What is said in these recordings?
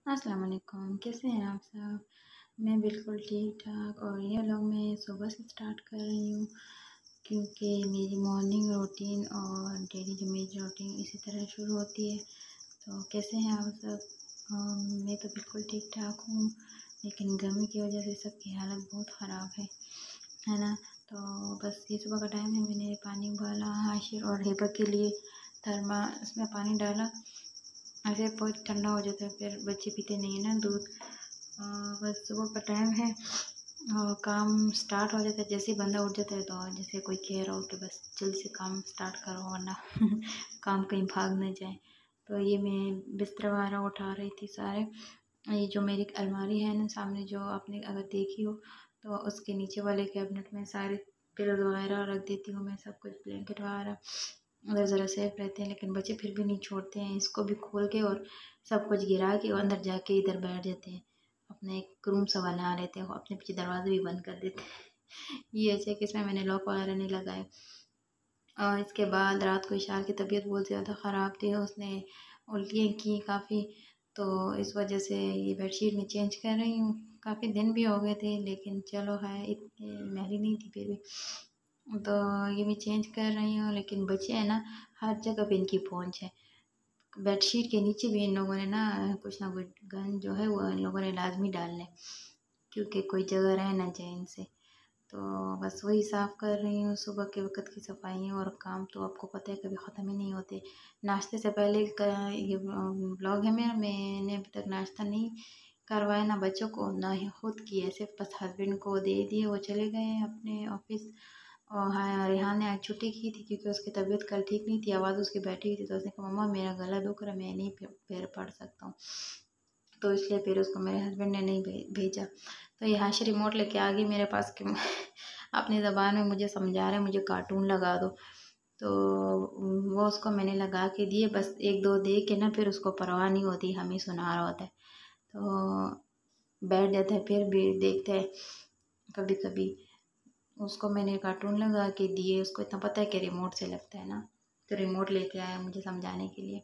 अस्सलाम वालेकुम, कैसे हैं आप सब? मैं बिल्कुल ठीक-ठाक और ये व्लॉग मैं सुबह से स्टार्ट कर रही हूँ क्योंकि मेरी मॉर्निंग रूटीन और डेली जो मेरी रूटीन इसी तरह शुरू होती है। तो कैसे हैं आप सब? मैं तो बिल्कुल ठीक-ठाक हूँ, लेकिन गर्मी की वजह से सबकी हालत बहुत ख़राब है ना? तो बस ये सुबह का टाइम है, मैंने पानी उबाला हाशिर और हिबा के लिए थर्मास में पानी डाला। ऐसे बहुत ठंडा हो जाता है, फिर बच्चे पीते नहीं है ना दूध। बस सुबह का टाइम है और काम स्टार्ट हो जाता है जैसे ही बंदा उठ जाता है, तो जैसे कोई कह रहा हो कि बस जल्दी से काम स्टार्ट करो वरना काम कहीं भाग न जाए। तो ये मैं बिस्तर वगैरह उठा रही थी सारे। ये जो मेरी अलमारी है ना सामने, जो आपने अगर देखी हो, तो उसके नीचे वाले कैबिनेट में सारे पिलोज वगैरह रख देती हूँ मैं, सब कुछ ब्लैंकेट वगैरह उधर ज़रा सेफ रहते हैं। लेकिन बच्चे फिर भी नहीं छोड़ते हैं, इसको भी खोल के और सब कुछ गिरा के और अंदर जाके इधर बैठ जाते हैं, अपना एक रूम सा बना लेते हैं, अपने पीछे दरवाज़े भी बंद कर देते हैं। ये अच्छा है कि इसमें मैंने लॉक वगैरह नहीं लगाए। और इसके बाद रात को इशार की तबीयत बहुत ज़्यादा ख़राब थी, उसने उल्टियाँ की काफ़ी, तो इस वजह से ये बेडशीट मैं चेंज कर रही हूँ। काफ़ी दिन भी हो गए थे, लेकिन चलो है, इतनी मैली नहीं थी फिर भी। तो ये मैं चेंज कर रही हूँ, लेकिन बच्चे हैं ना, हर जगह पे इनकी पहुँच है। बेडशीट के नीचे भी इन लोगों ने ना कुछ गन जो है वो इन लोगों ने लाजमी डालना है, क्योंकि कोई जगह रह ना जाए इनसे। तो बस वही साफ़ कर रही हूँ, सुबह के वक़्त की सफाइयाँ और काम तो आपको पता है कभी ख़त्म ही नहीं होते। नाश्ते से पहले का ये ब्लॉग है मेरा, मैंने अभी तक नाश्ता नहीं करवाया, ना बच्चों को ना ही खुद किया, सिर्फ बस हस्बैंड को दे दिए, वो चले गए हैं अपने ऑफिस। और हाँ, रेहान ने आज छुट्टी की थी क्योंकि उसकी तबीयत कल ठीक नहीं थी, आवाज़ उसकी बैठी हुई थी, तो उसने कहा मम्मा मेरा गला दुख रहा है, मैं नहीं पैर पढ़ सकता हूँ, तो इसलिए फिर उसको मेरे हस्बैंड ने नहीं भेजा। तो ये हाशिर रिमोट लेके आ गई मेरे पास कि अपनी ज़बान में मुझे समझा रहे, मुझे कार्टून लगा दो। तो वो उसको मैंने लगा के दिए, बस एक दो दे के ना फिर उसको परवाह नहीं होती, हम ही सुना रहा होता है, तो बैठ जाता है, फिर भी देखता है कभी कभी। उसको मैंने कार्टून लगा के दिए, उसको इतना पता है कि रिमोट से लगता है ना, तो रिमोट लेके आया मुझे समझाने के लिए।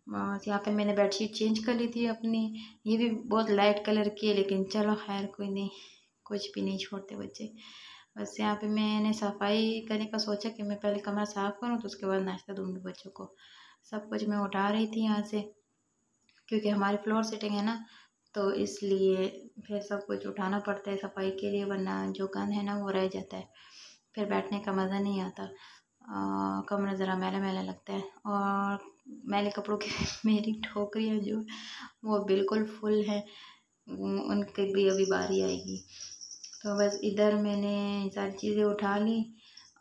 बस यहाँ पे मैंने बेडशीट चेंज कर ली थी अपनी, ये भी बहुत लाइट कलर की है, लेकिन चलो खैर कोई नहीं, कुछ भी नहीं छोड़ते बच्चे। बस यहाँ पे मैंने सफाई करने का सोचा कि मैं पहले कमरा साफ़ करूँ, तो उसके बाद नाश्ता दूँगी बच्चों को। सब कुछ मैं उठा रही थी यहाँ से, क्योंकि हमारी फ्लोर सीटिंग है ना, तो इसलिए फिर सब कुछ उठाना पड़ता है सफाई के लिए, वरना जो गंद है ना वो रह जाता है, फिर बैठने का मज़ा नहीं आता। कमरा ज़रा मैला मैला लगता है, और मैले कपड़ों की मेरी टोकरियाँ जो वो बिल्कुल फुल है, उनकी भी अभी बारी आएगी। तो बस इधर मैंने सारी चीज़ें उठा ली,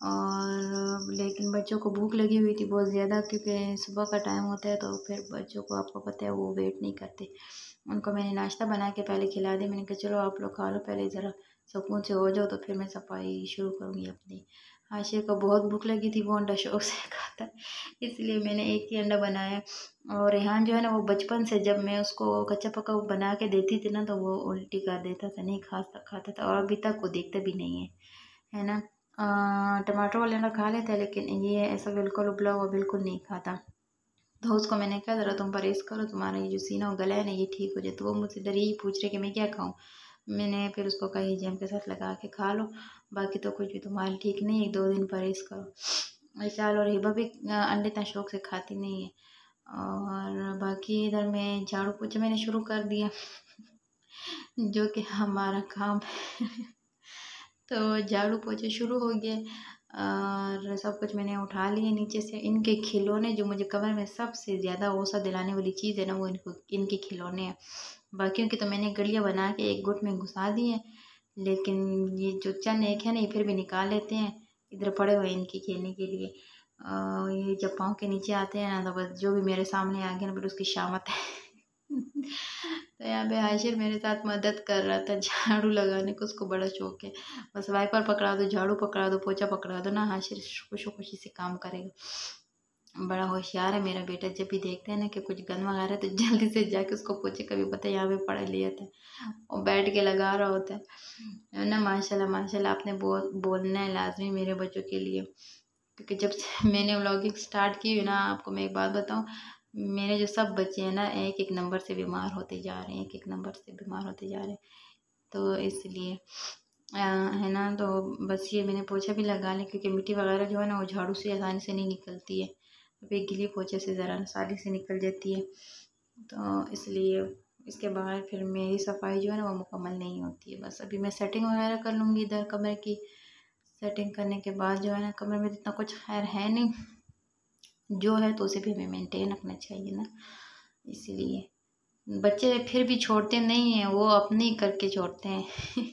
और लेकिन बच्चों को भूख लगी हुई थी बहुत ज़्यादा, क्योंकि सुबह का टाइम होता है, तो फिर बच्चों को आपको पता है वो वेट नहीं करते। उनको मैंने नाश्ता बना के पहले खिला दिया, मैंने कहा चलो आप लोग खा लो पहले, ज़रा सुकून से हो जाओ, तो फिर मैं सफाई शुरू करूँगी अपनी। हाशिर को बहुत भूख लगी थी, वो अंडा शौक से खाता है, इसलिए मैंने एक ही अंडा बनाया। और रेहान जो है ना, वो बचपन से जब मैं उसको कच्चा पका बना के देती थी ना, तो वो उल्टी कर देता था, नहीं खाता था, और अभी तक वो देखता भी नहीं है ना। टमाटर वाला अंडा खा लेता है, लेकिन ये ऐसा बिल्कुल उबला हुआ बिल्कुल नहीं खाता। तो उसको मैंने कहा ज़रा तुम परहेज़ करो, तुम्हारा ये जो सीना और गला है ना ये ठीक हो जाए। तो वो मुझसे इधर यही पूछ रहे कि मैं क्या खाऊं। मैंने फिर उसको कहा ये जैम के साथ लगा के खा लो, बाकी तो कुछ भी तुम्हारा ठीक नहीं है, 2 दिन परहेज़ करो। विशाल और हिबा भी अंडे इतना शौक से खाती नहीं है। और बाकी इधर मैं झाड़ू पोछा मैंने शुरू कर दिया जो कि हमारा काम है। तो झाड़ू पोछे शुरू हो गए, और सब कुछ मैंने उठा लिए नीचे से। इनके खिलौने, जो मुझे कमरे में सबसे ज़्यादा ओसा दिलाने वाली चीज़ है ना, वो इनके खिलौने हैं। बाकियों की तो मैंने गलियाँ बना के एक गुट में घुसा दी हैं, लेकिन ये जो चंद एक है ना, ये फिर भी निकाल लेते हैं, इधर पड़े हुए इनके खेलने के लिए। ये जब पाँव के नीचे आते हैं ना, तो बस जो भी मेरे सामने आ गया ना, फिर उसकी शामत है। तो यहाँ पे हाशिर मेरे साथ मदद कर रहा था झाड़ू लगाने को, उसको बड़ा शौक है। बस वाइपर पकड़ा दो, झाड़ू पकड़ा दो, पोछा पकड़ा दो ना, हाशिर खुशी खुशी से काम करेगा। बड़ा होशियार है मेरा बेटा, जब भी देखते हैं ना कि कुछ गंद वगैरह तो जल्दी से जाके उसको पोछे, कभी पता है यहाँ पे पड़ा लिया था, और बैठ के लगा रहा होता है ना। माशाल्लाह माशाल्लाह, आपने बोलना है लाजमी मेरे बच्चों के लिए, क्योंकि जब से मैंने व्लॉगिंग स्टार्ट की है ना, आपको मैं एक बात बताऊँ, मेरे जो सब बच्चे हैं ना एक एक नंबर से बीमार होते जा रहे हैं, एक एक नंबर से बीमार होते जा रहे हैं। तो इसलिए है ना, तो बस ये मैंने पोछा भी लगा लिया क्योंकि मिट्टी वगैरह जो है ना वो झाड़ू से आसानी से नहीं निकलती है, तो एक गीले पोछे से ज़रा आसानी से निकल जाती है। तो इसलिए इसके बाद फिर मेरी सफाई जो है ना वो मुकम्मल नहीं होती है। बस अभी मैं सेटिंग वगैरह कर लूँगी इधर कमरे की। सेटिंग करने के बाद जो है ना, कमरे में इतना कुछ खैर है नहीं, जो है तो उसे भी हमें मेंटेन रखना चाहिए ना, इसीलिए। बच्चे फिर भी छोड़ते नहीं हैं, वो अपनी करके छोड़ते हैं।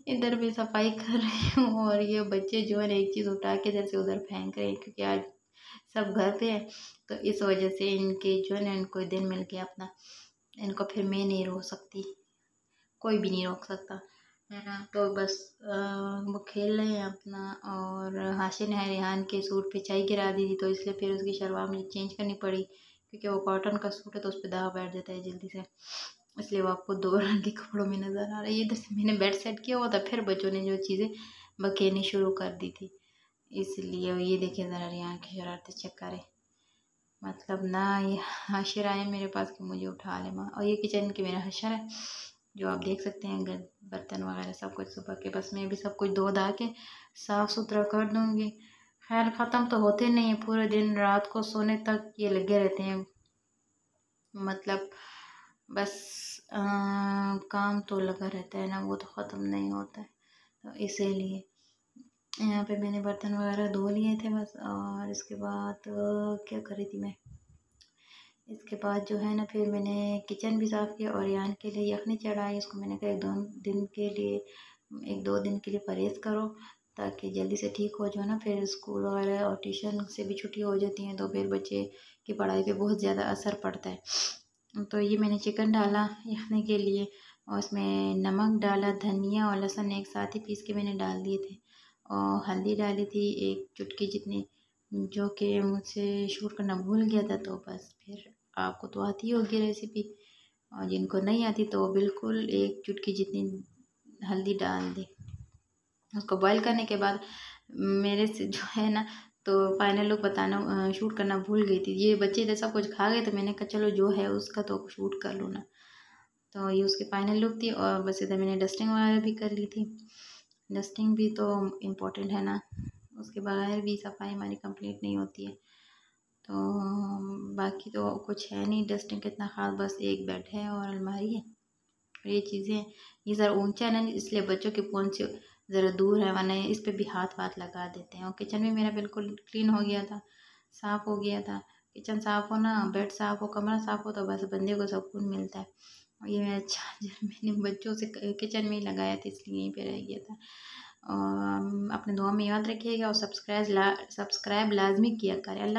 इधर भी सफाई कर रही हूँ और ये बच्चे जो है ना एक चीज़ उठा के इधर से उधर फेंक रहे हैं, क्योंकि आज सब घर पे है, तो इस वजह से इनके जो है ना, इनको दिन मिल गया अपना। इनको फिर मैं नहीं रोक सकती, कोई भी नहीं रोक सकता, है ना। तो बस वो खेल रहे हैं अपना। और हाशिन है रेहान के सूट पे चाय गिरा दी थी, तो इसलिए फिर उसकी शलवार मुझे चेंज करनी पड़ी, क्योंकि वो कॉटन का सूट है तो उस पर दाग बैठ जाता है जल्दी से, इसलिए वो आपको दो रंग के कपड़ों में नज़र आ रहा है। ये इधर से मैंने बेड सेट किया हुआ था, फिर बच्चों ने जो चीज़ें बखेरनी शुरू कर दी थी, इसलिए। ये देखिए ज़रा रेहान की शरारतें चेक करें, मतलब ना ये हाशिर आए मेरे पास कि मुझे उठा ले माँ। और ये किचन के मेरा हशर है, जो आप देख सकते हैं, बर्तन वगैरह सब कुछ सुबह के, बस मैं भी सब कुछ धो धा के साफ़ सुथरा कर दूँगी। खैर ख़त्म तो होते नहीं है, पूरे दिन रात को सोने तक ये लगे रहते हैं, मतलब बस काम तो लगा रहता है ना, वो तो ख़त्म नहीं होता है। तो इसीलिए यहाँ पे मैंने बर्तन वगैरह धो लिए थे बस। और इसके बाद क्या करी थी मैं, इसके बाद जो है ना फिर मैंने किचन भी साफ़ किया और यान के लिए यखनी चढ़ाई। उसको मैंने कहा एक दो दिन के लिए परहेज़ करो, ताकि जल्दी से ठीक हो जाओ ना। फिर स्कूल वगैरह और ट्यूशन से भी छुट्टी हो जाती हैं, तो फिर बच्चे की पढ़ाई पे बहुत ज़्यादा असर पड़ता है। तो ये मैंने चिकन डाला यखनी के लिए, और उसमें नमक डाला, धनिया और लहसुन एक साथ ही पीस के मैंने डाल दिए थे, और हल्दी डाली थी एक चुटकी जितनी, जो कि मुझसे शूट करना भूल गया था। तो बस फिर आपको तो आती होगी रेसिपी, और जिनको नहीं आती तो बिल्कुल एक चुटकी जितनी हल्दी डाल दे। उसको बॉईल करने के बाद मेरे से जो है ना, तो फाइनल लुक बताना शूट करना भूल गई थी। ये बच्चे इधर सब कुछ खा गए, तो मैंने कहा चलो जो है उसका तो शूट कर लो ना। तो ये उसकी फाइनल लुक थी, और बस इधर मैंने डस्टिंग वगैरह भी कर ली थी। डस्टिंग भी तो इम्पोर्टेंट है ना, उसके बगैर भी सफाई हमारी कंप्लीट नहीं होती है। तो बाकी तो कुछ है नहीं डस्टिंग कितना ख़ास, बस एक बेड है और अलमारी है, और ये चीज़ें। ये ज़रा ऊंचा है ना, इसलिए बच्चों के फ़ोन से ज़रा दूर है, वरना इस पर भी हाथ वाथ लगा देते हैं। और किचन भी मेरा बिल्कुल क्लीन हो गया था, साफ़ हो गया था। किचन साफ़ हो ना, बेड साफ़ हो, कमरा साफ़ हो, तो बस बंदे को सुकून मिलता है। और ये मेरा चार्जर मैंने बच्चों से किचन में ही लगाया था, इसलिए यहीं पे रह गया था। और अपने दुआ में याद रखिएगा, और सब्सक्राइब लाजमी किया करें। अल्लाह